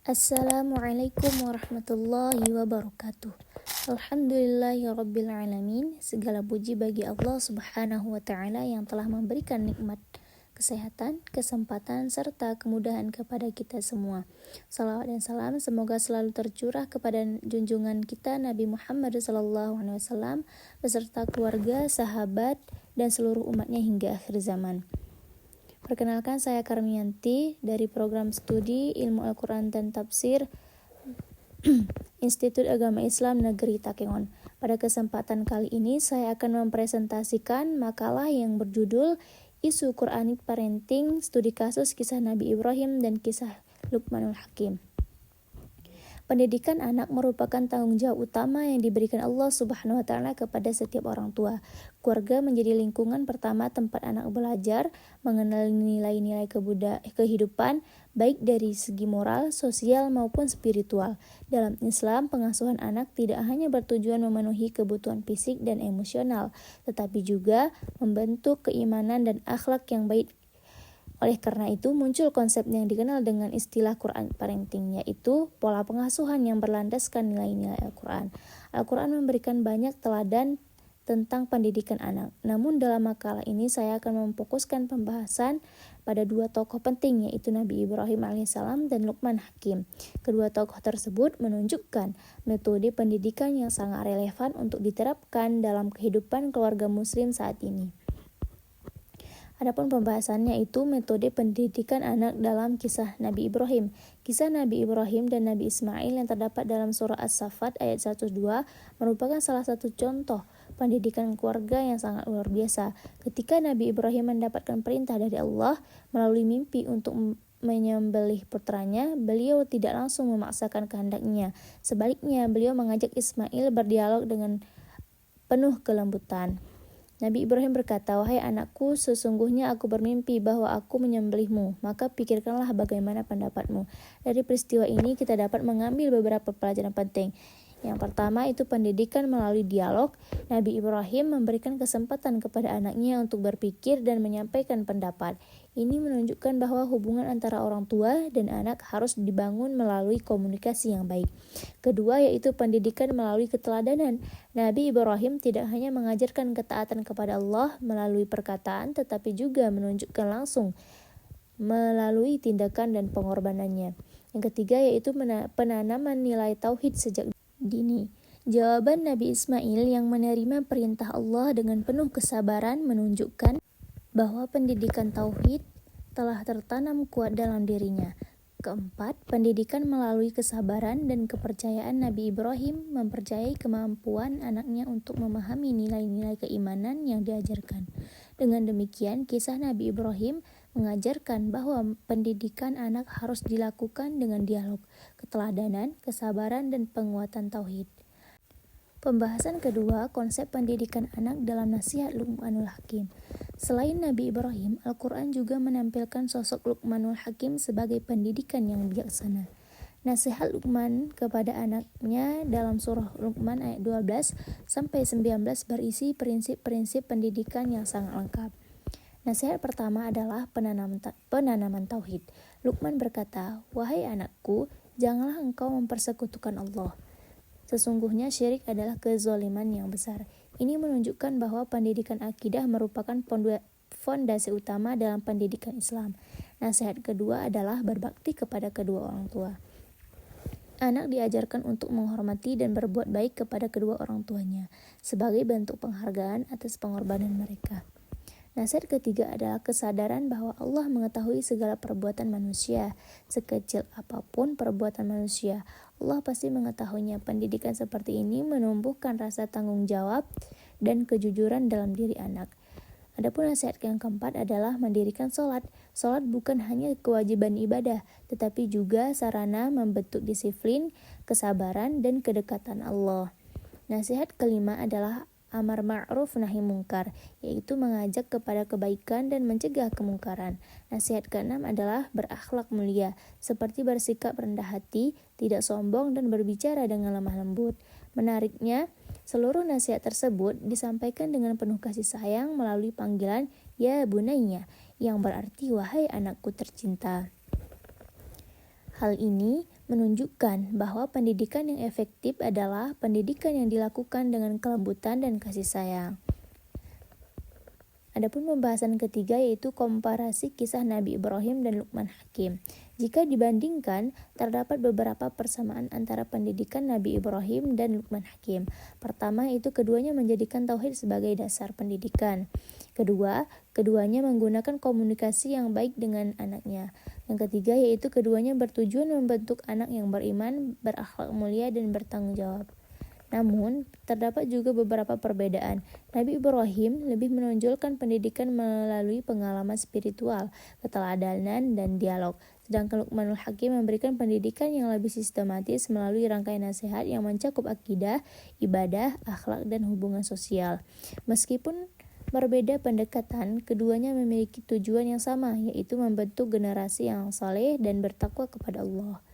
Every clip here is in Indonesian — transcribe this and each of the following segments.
Assalamualaikum warahmatullahi wabarakatuh. Alhamdulillahirabbil alamin. Segala puji bagi Allah Subhanahu wa taala yang telah memberikan nikmat kesehatan, kesempatan serta kemudahan kepada kita semua. Salawat dan salam semoga selalu tercurah kepada junjungan kita Nabi Muhammad SAW beserta keluarga, sahabat dan seluruh umatnya hingga akhir zaman. Perkenalkan, saya Karmianti dari program studi Ilmu Al-Quran dan Tafsir Institut Agama Islam Negeri Takengon. Pada kesempatan kali ini saya akan mempresentasikan makalah yang berjudul Isu Quranic Parenting, Studi Kasus Kisah Nabi Ibrahim dan Kisah Luqmanul Hakim. Pendidikan anak merupakan tanggung jawab utama yang diberikan Allah Subhanahu wa taala kepada setiap orang tua. Keluarga menjadi lingkungan pertama tempat anak belajar, mengenal nilai-nilai kehidupan, baik dari segi moral, sosial maupun spiritual. Dalam Islam, pengasuhan anak tidak hanya bertujuan memenuhi kebutuhan fisik dan emosional, tetapi juga membentuk keimanan dan akhlak yang baik. Oleh karena itu, muncul konsep yang dikenal dengan istilah Quran Parenting, yaitu pola pengasuhan yang berlandaskan nilai-nilai Al-Quran. Al-Quran memberikan banyak teladan tentang pendidikan anak. Namun dalam makalah ini saya akan memfokuskan pembahasan pada dua tokoh penting, yaitu Nabi Ibrahim alaihissalam dan Luqman Hakim. Kedua tokoh tersebut menunjukkan metode pendidikan yang sangat relevan untuk diterapkan dalam kehidupan keluarga muslim saat ini. Adapun pembahasannya itu metode pendidikan anak dalam kisah Nabi Ibrahim. Kisah Nabi Ibrahim dan Nabi Ismail yang terdapat dalam surah As-Saffat ayat 102 merupakan salah satu contoh pendidikan keluarga yang sangat luar biasa. Ketika Nabi Ibrahim mendapatkan perintah dari Allah melalui mimpi untuk menyembelih putranya, beliau tidak langsung memaksakan kehendaknya. Sebaliknya, beliau mengajak Ismail berdialog dengan penuh kelembutan. Nabi Ibrahim berkata, "Wahai anakku, sesungguhnya aku bermimpi bahwa aku menyembelihmu, maka pikirkanlah bagaimana pendapatmu." Dari peristiwa ini kita dapat mengambil beberapa pelajaran penting. Yang pertama itu pendidikan melalui dialog. Nabi Ibrahim memberikan kesempatan kepada anaknya untuk berpikir dan menyampaikan pendapat. Ini menunjukkan bahwa hubungan antara orang tua dan anak harus dibangun melalui komunikasi yang baik. Kedua yaitu pendidikan melalui keteladanan. Nabi Ibrahim tidak hanya mengajarkan ketaatan kepada Allah melalui perkataan, tetapi juga menunjukkan langsung melalui tindakan dan pengorbanannya. Yang ketiga yaitu penanaman nilai tauhid sejak dini. Jawaban Nabi Ismail yang menerima perintah Allah dengan penuh kesabaran menunjukkan bahwa pendidikan tauhid telah tertanam kuat dalam dirinya. Keempat, pendidikan melalui kesabaran dan kepercayaan. Nabi Ibrahim mempercayai kemampuan anaknya untuk memahami nilai-nilai keimanan yang diajarkan. Dengan demikian, kisah Nabi Ibrahim mengajarkan bahwa pendidikan anak harus dilakukan dengan dialog, keteladanan, kesabaran, dan penguatan tauhid. Pembahasan kedua, konsep pendidikan anak dalam nasihat Luqmanul Hakim. Selain Nabi Ibrahim, Al-Quran juga menampilkan sosok Luqmanul Hakim sebagai pendidikan yang bijaksana. Nasihat Luqman kepada anaknya dalam surah Luqman ayat 12-19 berisi prinsip-prinsip pendidikan yang sangat lengkap. Nasihat pertama adalah penanaman tauhid. Luqman berkata, "Wahai anakku, janganlah engkau mempersekutukan Allah. Sesungguhnya syirik adalah kezaliman yang besar." Ini menunjukkan bahwa pendidikan akidah merupakan fondasi utama dalam pendidikan Islam. Nasihat kedua adalah berbakti kepada kedua orang tua. Anak diajarkan untuk menghormati dan berbuat baik kepada kedua orang tuanya sebagai bentuk penghargaan atas pengorbanan mereka. Nasihat ketiga adalah kesadaran bahwa Allah mengetahui segala perbuatan manusia. Sekecil apapun perbuatan manusia, Allah pasti mengetahuinya. Pendidikan seperti ini menumbuhkan rasa tanggung jawab dan kejujuran dalam diri anak. Adapun nasihat yang keempat adalah mendirikan sholat. Sholat bukan hanya kewajiban ibadah, tetapi juga sarana membentuk disiplin, kesabaran, dan kedekatan Allah. Nasihat kelima adalah amar ma'ruf nahi mungkar, yaitu mengajak kepada kebaikan dan mencegah kemungkaran. Nasihat keenam adalah berakhlak mulia, seperti bersikap rendah hati, tidak sombong, dan berbicara dengan lemah lembut. Menariknya, seluruh nasihat tersebut disampaikan dengan penuh kasih sayang melalui panggilan ya bunayya, yang berarti wahai anakku tercinta. Hal ini menunjukkan bahwa pendidikan yang efektif adalah pendidikan yang dilakukan dengan kelembutan dan kasih sayang. Adapun pembahasan ketiga yaitu komparasi kisah Nabi Ibrahim dan Luqman Hakim. Jika dibandingkan, terdapat beberapa persamaan antara pendidikan Nabi Ibrahim dan Luqman Hakim. Pertama, itu keduanya menjadikan tauhid sebagai dasar pendidikan. Kedua, keduanya menggunakan komunikasi yang baik dengan anaknya. Yang ketiga, yaitu keduanya bertujuan membentuk anak yang beriman, berakhlak mulia, dan bertanggung jawab. Namun, terdapat juga beberapa perbedaan. Nabi Ibrahim lebih menonjolkan pendidikan melalui pengalaman spiritual, keteladanan, dan dialog. Sedangkan Luqmanul Hakim memberikan pendidikan yang lebih sistematis melalui rangkaian nasihat yang mencakup akidah, ibadah, akhlak, dan hubungan sosial. Meskipun berbeda pendekatan, keduanya memiliki tujuan yang sama, yaitu membentuk generasi yang saleh dan bertakwa kepada Allah.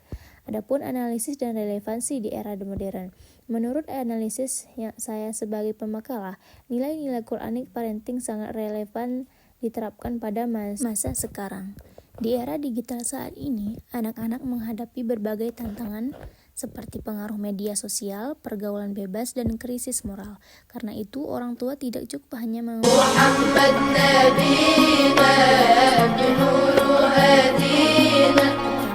Adapun analisis dan relevansi di era modern. Menurut analisis yang saya sebagai pemakalah, nilai-nilai Quranic parenting sangat relevan diterapkan pada masa sekarang. Di era digital saat ini, anak-anak menghadapi berbagai tantangan seperti pengaruh media sosial, pergaulan bebas, dan krisis moral. Karena itu, orang tua tidak cukup hanya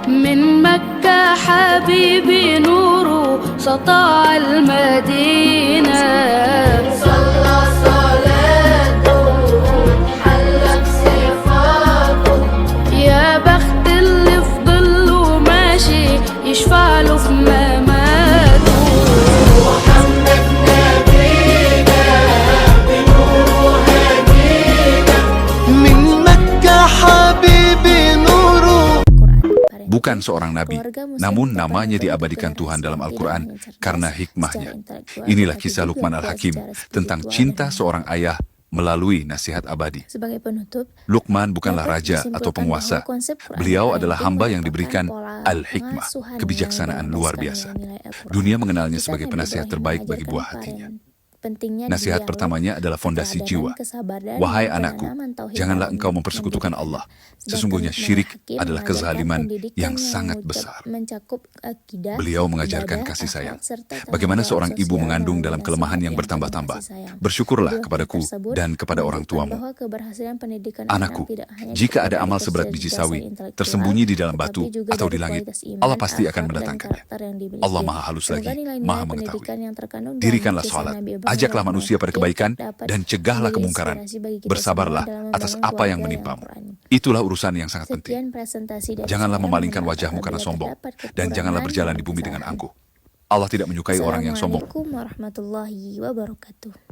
من مكة حبيبي نوره سطع المدينة صلى صلاته حلى بصفاته يا بخت اللي في ظله ماشي يشفع له في مماته محمد نبينا بنوره هدينا من مكة حبيبي نوره. Bukan seorang nabi, namun namanya diabadikan Tuhan dalam Al-Quran karena hikmahnya. Inilah kisah Luqman Al-Hakim tentang cinta seorang ayah melalui nasihat abadi. Sebagai penutup, Luqman bukanlah raja atau penguasa. Beliau adalah hamba yang diberikan al-hikmah, kebijaksanaan luar biasa. Dunia mengenalnya sebagai penasihat terbaik bagi buah hatinya. Nasihat pertamanya adalah fondasi jiwa. Wahai anakku, janganlah engkau mempersekutukan Allah. Sesungguhnya syirik adalah kezaliman yang sangat besar. Beliau mengajarkan kasih sayang. Bagaimana seorang ibu mengandung dalam kelemahan yang bertambah-tambah. Bersyukurlah kepadaku dan kepada orang tuamu. Anakku, jika ada amal seberat biji sawi, tersembunyi di dalam batu atau di langit, Allah pasti akan mendatangkannya. Allah Maha Halus lagi, Maha Mengetahui. Dirikanlah salat, ajaklah manusia pada kebaikan, dan cegahlah kemungkaran. Bersabarlah atas apa yang menimpamu. Itulah urusan yang sangat penting. Janganlah memalingkan wajahmu karena sombong, dan janganlah berjalan di bumi dengan angkuh. Allah tidak menyukai orang yang sombong. Assalamualaikum warahmatullahi wabarakatuh.